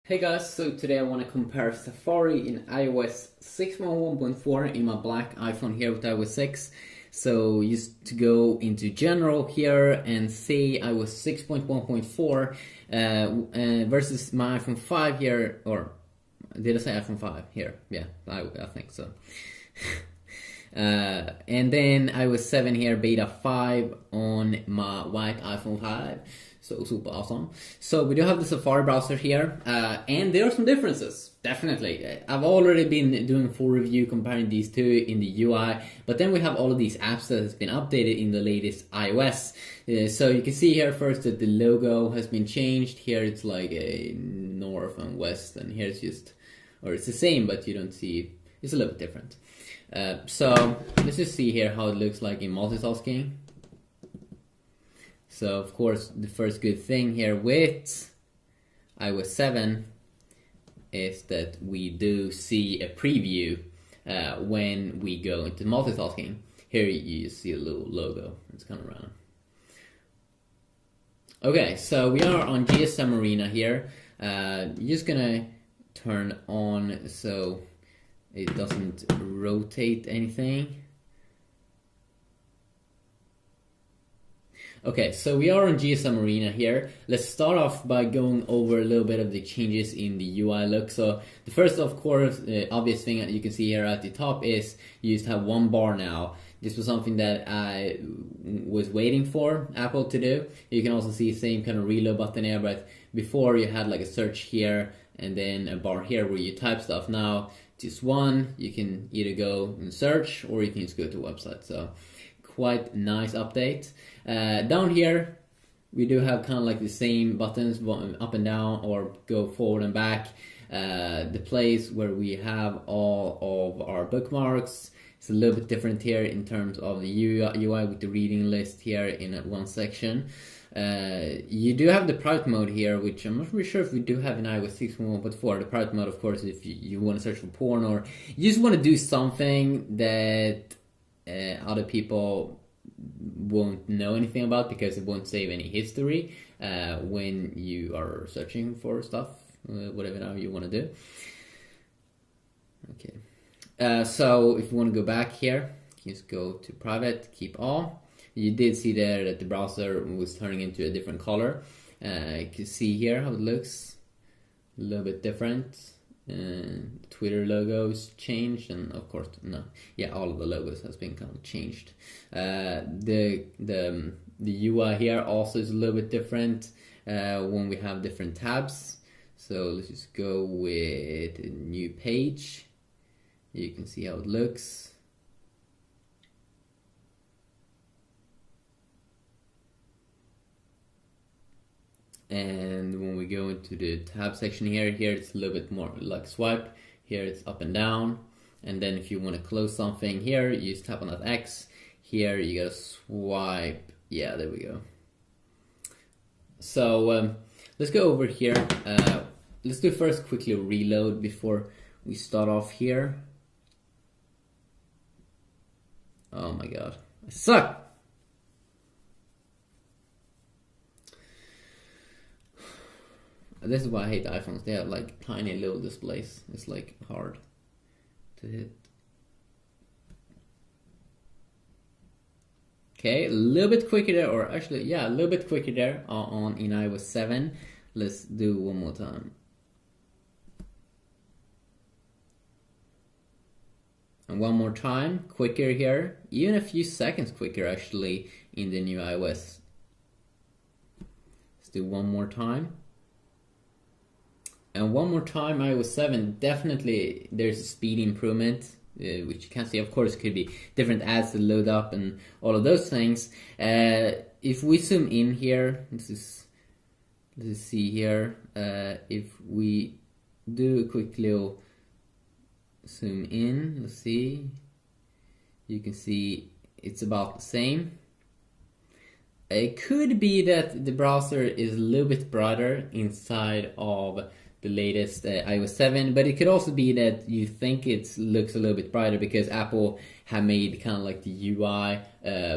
Hey guys, so today I want to compare Safari in iOS 6.1.4 in my black iPhone here with iOS 6. So just to go into general here and see iOS 6.1.4 versus my iPhone 5 here, or did I say iPhone 5 here? Yeah, I think so. And then iOS 7 here, beta 5 on my white iPhone 5. So super awesome. So we do have the Safari browser here, and there are some differences, definitely. I've already been doing a full review comparing these two in the UI, but then we have all of these apps that has been updated in the latest iOS. So you can see here first that the logo has been changed. Here it's like a north and west, and here it's just, or it's the same, but you don't see, it's a little bit different. So let's just see here how it looks like in multitasking. So of course the first good thing here with iOS 7 is that we do see a preview when we go into multitasking. Here you see a little logo, it's kind of random. Okay, so we are on GSM Arena here. You're just gonna turn on so it doesn't rotate anything. Okay, so we are on GSM Arena here. Let's start off by going over a little bit of the changes in the UI look. So the first, of course, obvious thing that you can see here at the top is you just have one bar now. This was something that I was waiting for Apple to do. You can also see the same kind of reload button here, but before you had like a search here and then a bar here where you type stuff. Now just one, you can either go and search or you can just go to a website. So quite nice update. Down here we do have kind of like the same buttons, up and down or go forward and back. The place where we have all of our bookmarks is a little bit different here in terms of the UI with the reading list here in one section. You do have the private mode here, which I'm not really sure if we do have in iOS 6.1.4. The private mode, of course, if you want to search for porn or you just want to do something that other people won't know anything about because it won't save any history when you are searching for stuff, whatever you want to do. Okay, so if you want to go back here, you just go to private, keep all. You did see there that the browser was turning into a different color. You can see here how it looks, a little bit different. Twitter logos changed, and of course, all of the logos has been kind of changed. The UI here also is a little bit different when we have different tabs. So let's just go with a new page. You can see how it looks. And when we go into the tab section here it's a little bit more like swipe. Here it's up and down, and then if you want to close something here, you just tap on that X. Here you gotta swipe. Yeah, there we go. So let's go over here. Let's do first quickly reload before we start off here. Oh my god, I suck. This is why I hate iPhones. They have like tiny little displays. It's like hard to hit. Okay, a little bit quicker there, or actually, yeah, a little bit quicker there on in iOS 7. Let's do one more time. And one more time, quicker here, even a few seconds quicker actually in the new iOS. Let's do one more time. And one more time, iOS 7, definitely there's a speed improvement, which you can see. Of course, it could be different ads to load up and all of those things. If we zoom in here, let's see here. If we do a quick little zoom in, let's see. You can see it's about the same. It could be that the browser is a little bit brighter inside of the latest iOS 7, but it could also be that you think it looks a little bit brighter because Apple have made kind of like the UI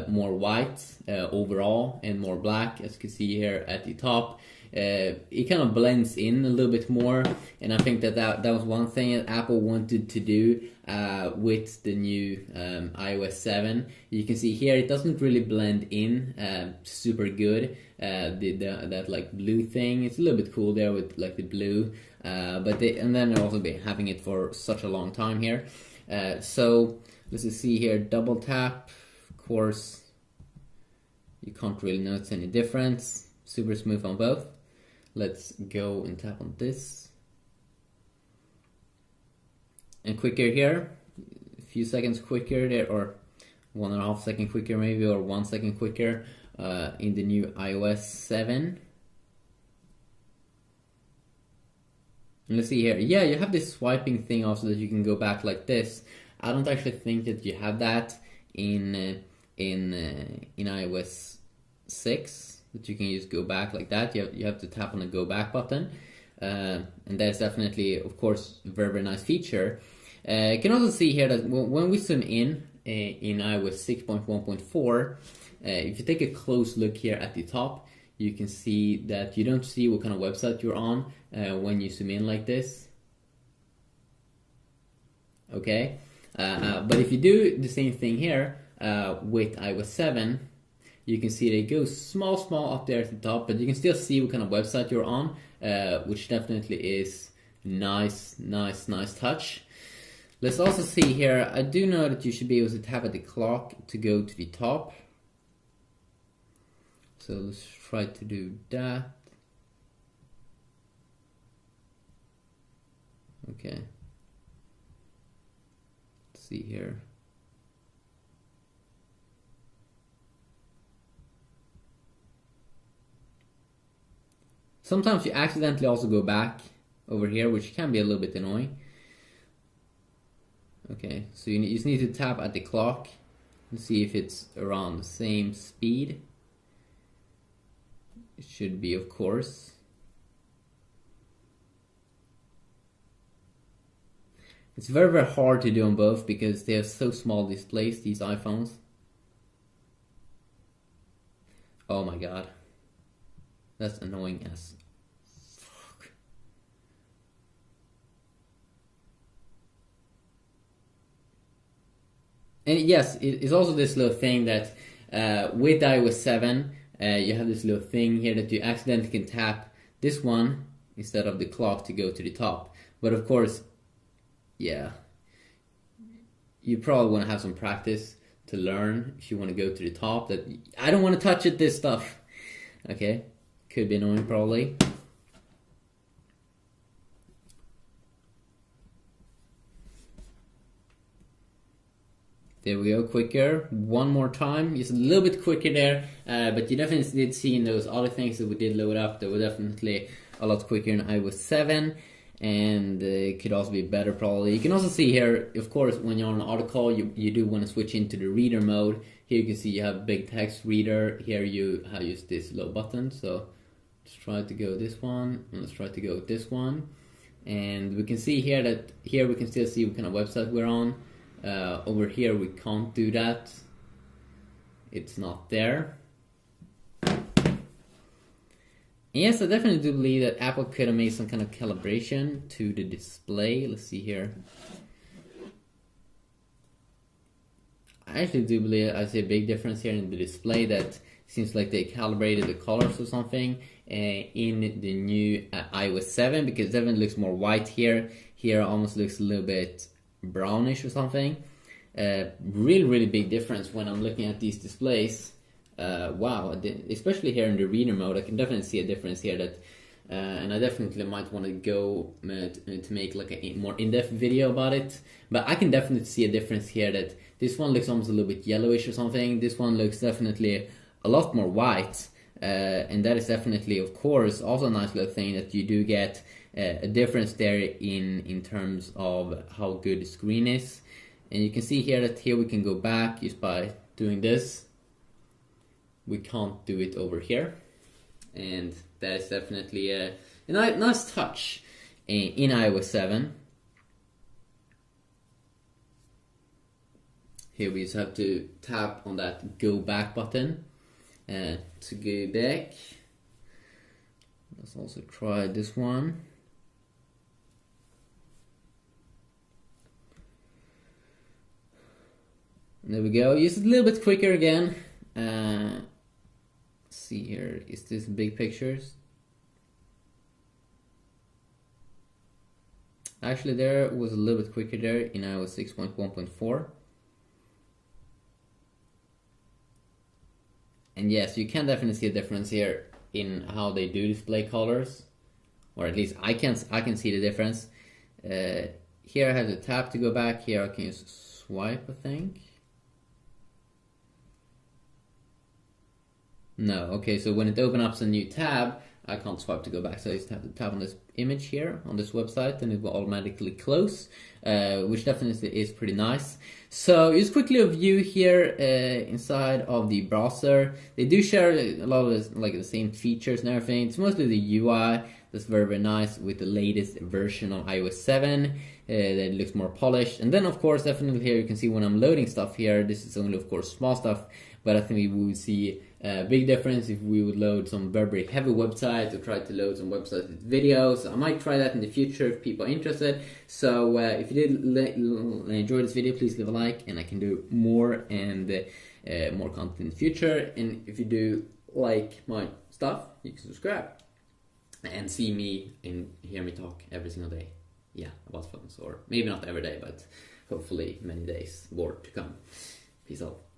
more white overall and more black, as you can see here at the top. it kind of blends in a little bit more, and I think that was one thing that Apple wanted to do with the new iOS 7. You can see here it doesn't really blend in super good. That like blue thing, it's a little bit cool there with like the blue, but and then they'll also be having it for such a long time here. So let's just see here, double tap, of course you can't really notice any difference, super smooth on both. Let's go and tap on this, and quicker here, a few seconds quicker there, or 1.5 seconds quicker maybe, or 1 second quicker in the new iOS 7. And let's see here, yeah, you have this swiping thing also that you can go back like this. I don't actually think that you have that in iOS 6, that you can just go back like that. You have to tap on the go back button, and that's definitely, of course, a very, very nice feature. You can also see here that when we zoom in iOS 6.1.4, if you take a close look here at the top, you can see that you don't see what kind of website you're on when you zoom in like this. Okay, but if you do the same thing here with iOS 7, you can see they go small up there at the top, but you can still see what kind of website you're on, which definitely is nice touch. Let's also see here, I do know that you should be able to tap at the clock to go to the top. So let's try to do that. Okay. Let's see here. Sometimes you accidentally also go back over here, which can be a little bit annoying. Okay, so you just need to tap at the clock and see if it's around the same speed. It should be, of course. It's very, very hard to do on both because they have so small displays, these iPhones. Oh my god. That's annoying as fuck. And yes, it's also this little thing that with iOS 7, you have this little thing here that you accidentally can tap this one instead of the clock to go to the top. But of course, yeah, you probably want to have some practice to learn if you want to go to the top. That I don't want to touch it, this stuff. Okay, could be annoying probably. There we go, quicker. One more time, just a little bit quicker there, but you definitely did see in those other things that we did load up, they were definitely a lot quicker in iOS 7, and it could also be better probably. You can also see here, of course, when you're on an article, you do want to switch into the reader mode. Here you can see you have big text reader. Here you have used this little button, so let's try to go this one, and let's try to go this one. And we can see here that here we can still see what kind of website we're on. Over here we can't do that, it's not there. Yes, I definitely do believe that Apple could have made some kind of calibration to the display. Let's see here. I actually do believe I see a big difference here in the display, that seems like they calibrated the colors or something in the new iOS 7, because it definitely looks more white here. Here it almost looks a little bit brownish or something. Really big difference when I'm looking at these displays. Wow, especially here in the reader mode, I can definitely see a difference here. That and I definitely might want to go to make like a more in-depth video about it, but I can definitely see a difference here, that this one looks almost a little bit yellowish or something. This one looks definitely a lot more white, and that is definitely, of course, also a nice little thing, that you do get a difference there in terms of how good the screen is. And you can see here that here we can go back just by doing this. We can't do it over here, and that is definitely a nice touch in iOS 7. Here we just have to tap on that go back button to go back. Let's also try this one. There we go. Use it a little bit quicker again. Let's see here. Is this big pictures? Actually, there was a little bit quicker there in iOS 6.1.4. And yes, you can definitely see a difference here in how they do display colors, or at least I can see the difference. Here I have to tap to go back. Here I can use swipe, I think. No, okay, so when it opens up a new tab, I can't swipe to go back, so I just have to tap on this image here on this website and it will automatically close, which definitely is pretty nice. So just quickly a view here inside of the browser. They do share a lot of the same features and everything. It's mostly the UI that's very, very nice with the latest version of iOS 7. That looks more polished. And then of course, definitely here you can see when I'm loading stuff here, this is only of course small stuff, but I think we would see a big difference if we would load some very heavy websites or try to load some websites with videos. I might try that in the future if people are interested. So if you did enjoy this video, please leave a like, and I can do more and more content in the future. And if you do like my stuff, you can subscribe and see me and hear me talk every single day. Yeah, about phones, or maybe not every day, but hopefully many days more to come. Peace out.